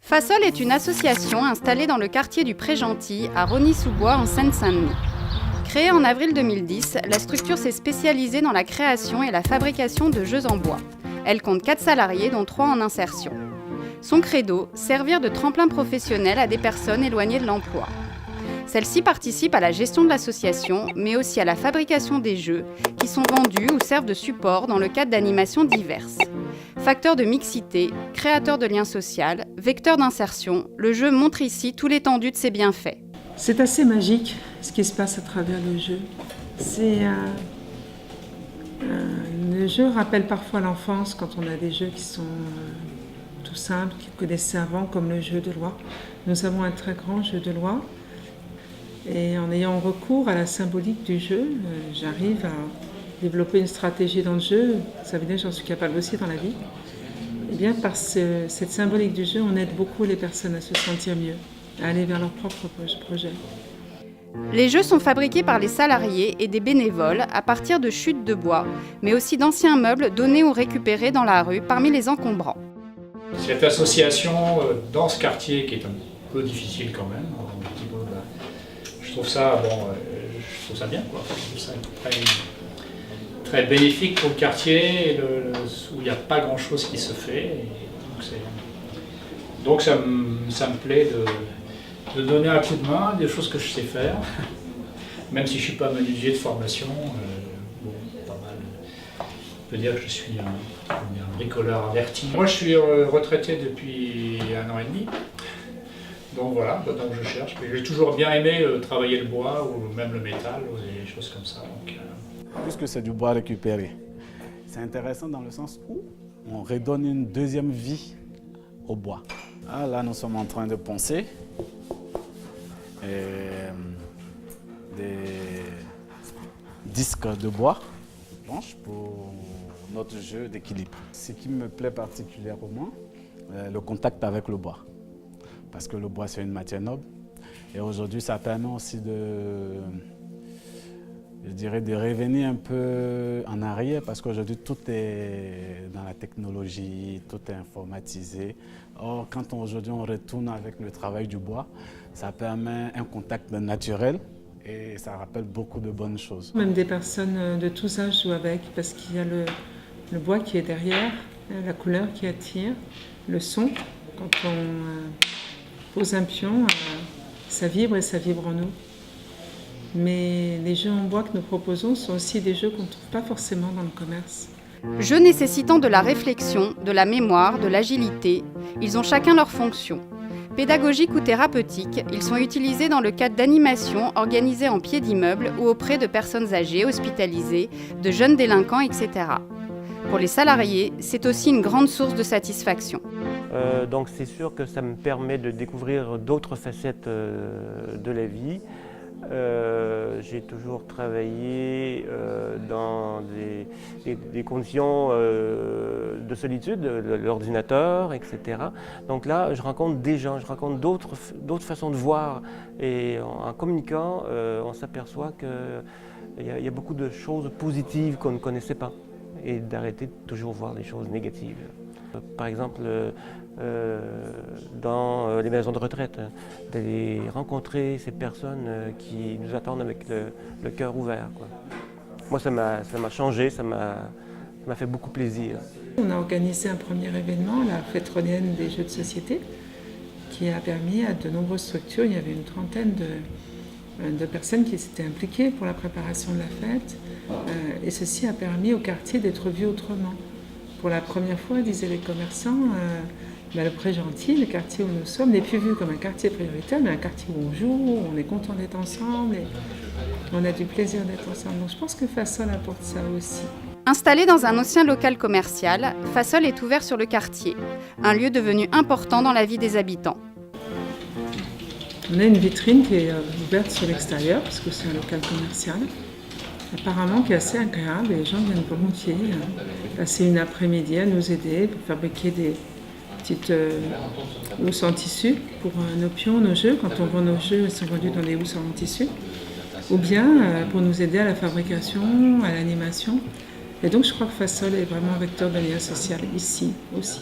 Fasol est une association installée dans le quartier du Pré-Gentil, à Rosny-sous-Bois, en Seine-Saint-Denis. Créée en avril 2010, la structure s'est spécialisée dans la création et la fabrication de jeux en bois. Elle compte 4 salariés, dont 3 en insertion. Son credo, servir de tremplin professionnel à des personnes éloignées de l'emploi. Celle-ci participe à la gestion de l'association, mais aussi à la fabrication des jeux, qui sont vendus ou servent de support dans le cadre d'animations diverses. Facteur de mixité, créateur de liens sociaux, vecteur d'insertion, le jeu montre ici tout l'étendue de ses bienfaits. C'est assez magique ce qui se passe à travers le jeu. Le jeu rappelle parfois l'enfance quand on a des jeux qui sont tout simples, qu'ils connaissaient avant, comme le jeu de loi. Nous avons un très grand jeu de loi. Et en ayant recours à la symbolique du jeu, j'arrive à développer une stratégie dans le jeu. Ça veut dire que j'en suis capable aussi dans la vie. Et bien par cette symbolique du jeu, on aide beaucoup les personnes à se sentir mieux, à aller vers leur propre projet. Les jeux sont fabriqués par les salariés et des bénévoles à partir de chutes de bois, mais aussi d'anciens meubles donnés ou récupérés dans la rue parmi les encombrants. Cette association dans ce quartier qui est un peu difficile quand même, je trouve ça bien, quoi. Je trouve ça très bénéfique pour le quartier où il n'y a pas grand chose qui se fait. Donc ça me plaît de donner un coup de main, des choses que je sais faire, même si je ne suis pas menuisier de formation, pas mal. On peut dire que je suis un bricoleur averti. Moi je suis retraité depuis 1 an et demi, donc voilà, donc je cherche. J'ai toujours bien aimé travailler le bois ou même le métal ou des choses comme ça. Puisque c'est du bois récupéré, c'est intéressant dans le sens où on redonne une deuxième vie au bois. Ah, là, nous sommes en train de poncer des disques de bois blanches pour notre jeu d'équilibre. Ce qui me plaît particulièrement, le contact avec le bois. Parce que le bois, c'est une matière noble. Et aujourd'hui, ça permet aussi de revenir un peu en arrière, parce qu'aujourd'hui, tout est dans la technologie, tout est informatisé. Or, quand aujourd'hui on retourne avec le travail du bois, ça permet un contact naturel et ça rappelle beaucoup de bonnes choses. Même des personnes de tous âges jouent avec, parce qu'il y a le bois qui est derrière, la couleur qui attire, le son. Quand on pose un pion, ça vibre et ça vibre en nous. Mais les jeux en bois que nous proposons sont aussi des jeux qu'on ne trouve pas forcément dans le commerce. Jeux nécessitant de la réflexion, de la mémoire, de l'agilité, ils ont chacun leur fonction. Pédagogiques ou thérapeutiques, ils sont utilisés dans le cadre d'animations organisées en pied d'immeuble ou auprès de personnes âgées, hospitalisées, de jeunes délinquants, etc. Pour les salariés, c'est aussi une grande source de satisfaction. Donc c'est sûr que ça me permet de découvrir d'autres facettes de la vie. J'ai toujours travaillé dans des conditions de solitude, l'ordinateur, etc. Donc là, je rencontre des gens, je rencontre d'autres façons de voir. Et en communiquant, on s'aperçoit qu'il y a beaucoup de choses positives qu'on ne connaissait pas. Et d'arrêter de toujours voir des choses négatives. Par exemple, dans les maisons de retraite, d'aller rencontrer ces personnes qui nous attendent avec le cœur ouvert, quoi. Moi, ça m'a changé, ça m'a fait beaucoup plaisir. On a organisé un premier événement, la fête rhônienne des jeux de société, qui a permis à de nombreuses structures, il y avait une trentaine de personnes qui s'étaient impliquées pour la préparation de la fête, et ceci a permis au quartier d'être vu autrement. Pour la première fois, disaient les commerçants, le Pré-Gentil, le quartier où nous sommes, n'est plus vu comme un quartier prioritaire, mais un quartier où on joue, où on est content d'être ensemble et on a du plaisir d'être ensemble. Donc je pense que Fasol apporte ça aussi. Installé dans un ancien local commercial, Fasol est ouvert sur le quartier, un lieu devenu important dans la vie des habitants. On a une vitrine qui est ouverte sur l'extérieur, parce que c'est un local commercial, apparemment qui est assez agréable, et les gens viennent volontiers passer une après-midi à nous aider pour fabriquer des petites housses en tissu pour nos pions, nos jeux. Quand on vend nos jeux, ils sont vendus dans des housses en tissu. Ou bien pour nous aider à la fabrication, à l'animation. Et donc je crois que Fasol est vraiment un vecteur de lien social ici aussi.